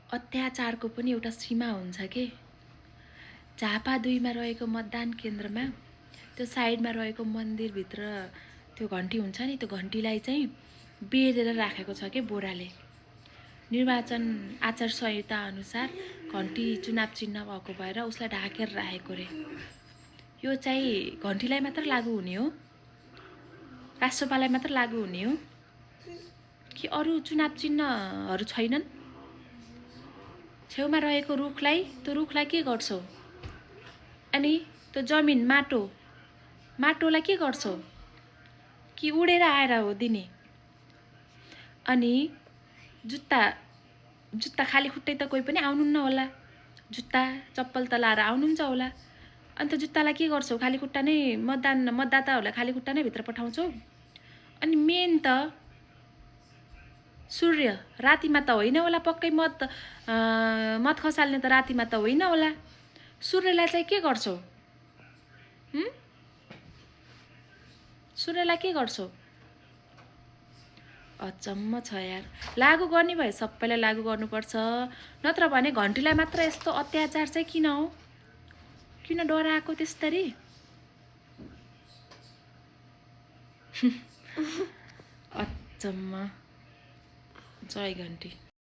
अत्याचारको पनि एउटा सीमा हुन्छ के। झापा 2 मा रहेको मतदान केन्द्रमा त्यो साइडमा रहेको मन्दिरभित्र त्यो घन्टी हुन्छ नि, त्यो घन्टीलाई चाहिँ बेरेर राखेको छ के बोराले। निर्वाचन आचार संहिता अनुसार घन्टी चुनाव चिन्ह भएको भएर उसलाई ढाकेर राखेको रे। यो चाहिँ घन्टीलाई मात्र लागू हुने हो, राष्ट्रपालाई मात्र लागू हुने हो कि अरू चुनाव चिन्हहरू छैनन्? छेउमा रहेको त्यो रुखलाई के गर्छौ? अनि त्यो जमिन माटोलाई के गर्छौ? कि उडेर आएर हो दिने? अनि जुत्ता खाली खुट्टै त कोही पनि आउनुहुन्न होला, जुत्ता चप्पल त लाएर आउनुहुन्छ होला। अन्त जुत्तालाई के गर्छौ? खाली खुट्टा नै मतदाताहरूलाई खाली खुट्टा नै भित्र पठाउँछौ। अनि मेन त सूर्य रातिमा त होइन होला, पक्कै मत खसाल्ने त रातिमा त होइन होला। सूर्यलाई चाहिँ के गर्छौ? सूर्यलाई के गर्छौ? अचम्म छ यार। लागू गर्ने भए सबैलाई लागू गर्नुपर्छ, नत्र भने घन्टीलाई मात्र यस्तो अत्याचार चाहिँ किन हो? किन डराएको त्यसरी? अचम्म। जय घन्टी।